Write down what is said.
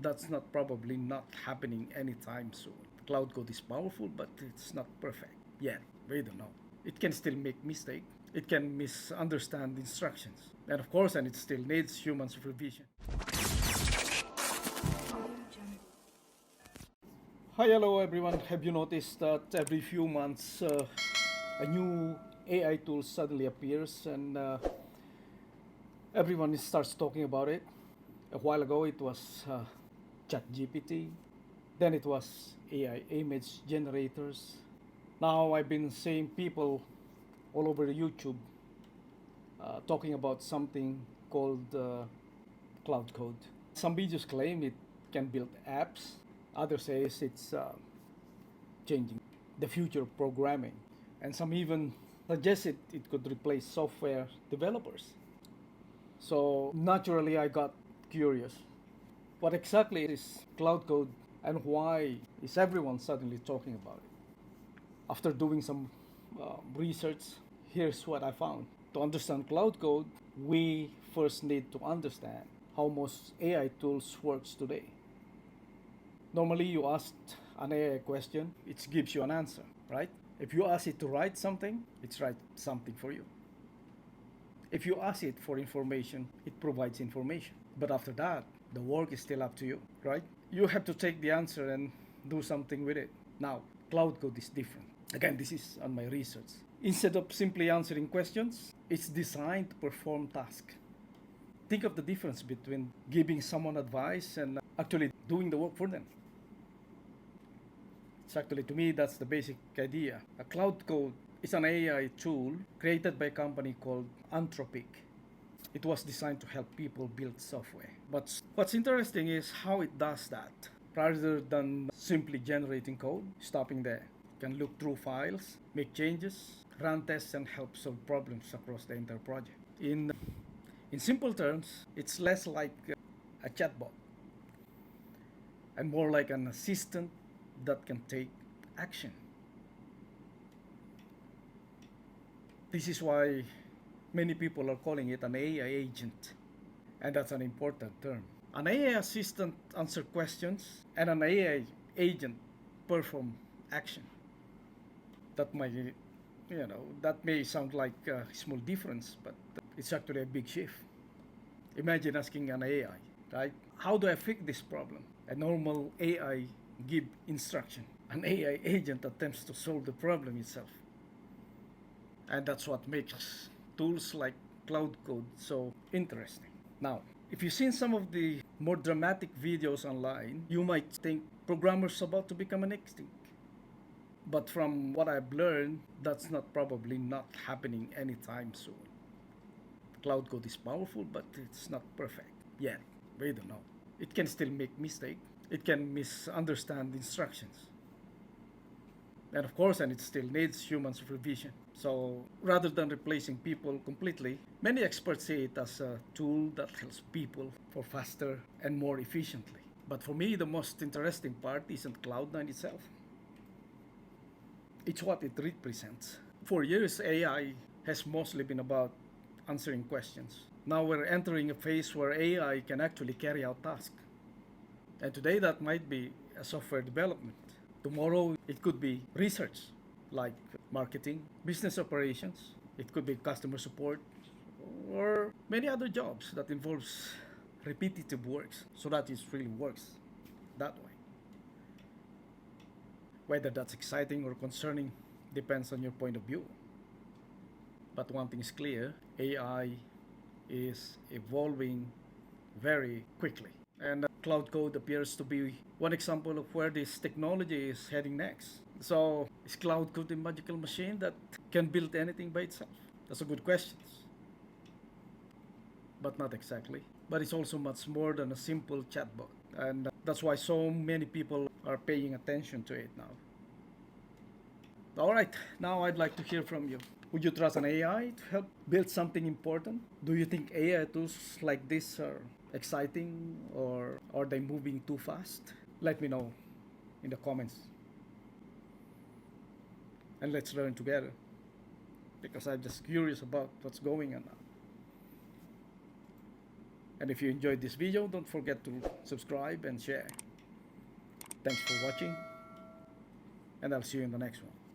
that's not probably not happening anytime soon. Cloud Code is powerful, but it's not perfect yet. We don't know. It can still make mistake. It can misunderstand instructions. And of course, and it still needs human supervision. Hi, hello everyone. Have you noticed that every few months a new AI tool suddenly appears and everyone starts talking about it? A while ago it was ChatGPT, then it was AI image generators. Now I've been seeing people all over YouTube talking about something called Cloud Code. Some videos claim it can build apps. Others says it's changing the future of programming. And some even suggest it could replace software developers. So naturally I got curious. What exactly is Cloud Code and why is everyone suddenly talking about it? After doing some research, here's what I found. To understand Cloud Code, we first need to understand how most AI tools works today. Normally, you ask an AI question, it gives you an answer, right? If you ask it to write something, it writes something for you. If you ask it for information, it provides information. But after that, the work is still up to you, right? You have to take the answer and do something with it. Now, Cloud Code is different. Again, this is on my research. Instead of simply answering questions, it's designed to perform tasks. Think of the difference between giving someone advice and actually doing the work for them. It's actually, to me, that's the basic idea. A Cloud Code is an AI tool created by a company called Anthropic. It was designed to help people build software. But what's interesting is how it does that. Rather than simply generating code, stopping there. It can look through files, make changes, run tests, and help solve problems across the entire project. In simple terms, it's less like a chatbot and more like an assistant that can take action. This is why many people are calling it an AI agent, and that's an important term. An AI assistant answers questions, and an AI agent perform action. That might, that may sound like a small difference, but it's actually a big shift. Imagine asking an AI, right? How do I fix this problem? A normal AI give instruction. An AI agent attempts to solve the problem itself. And that's what makes tools like Cloud Code so interesting. Now, if you've seen some of the more dramatic videos online, you might think programmers about to become an extinct. But from what I've learned, that's probably not happening anytime soon. Cloud Code is powerful, but it's not perfect yet. We don't know. It can still make mistakes. It can misunderstand instructions. And of course, and it still needs human supervision. So rather than replacing people completely, many experts see it as a tool that helps people for faster and more efficiently. But for me, the most interesting part isn't Cloud9 itself. It's what it represents. For years, AI has mostly been about answering questions. Now we're entering a phase where AI can actually carry out tasks. And today that might be a software development. Tomorrow it could be research, like marketing, business operations. It could be customer support, or many other jobs that involves repetitive works, so that it really works that way. Whether that's exciting or concerning depends on your point of view. But one thing is clear, AI is evolving very quickly. And Cloud Code appears to be one example of where this technology is heading next. So, is Cloud Code a magical machine that can build anything by itself? That's a good question. But not exactly. But it's also much more than a simple chatbot. And that's why so many people are paying attention to it now. All right, now I'd like to hear from you. Would you trust an AI to help build something important? Do you think AI tools like this are exciting, or are they moving too fast? Let me know in the comments. And let's learn together, because I'm just curious about what's going on now. And if you enjoyed this video, don't forget to subscribe and share. Thanks for watching, and I'll see you in the next one.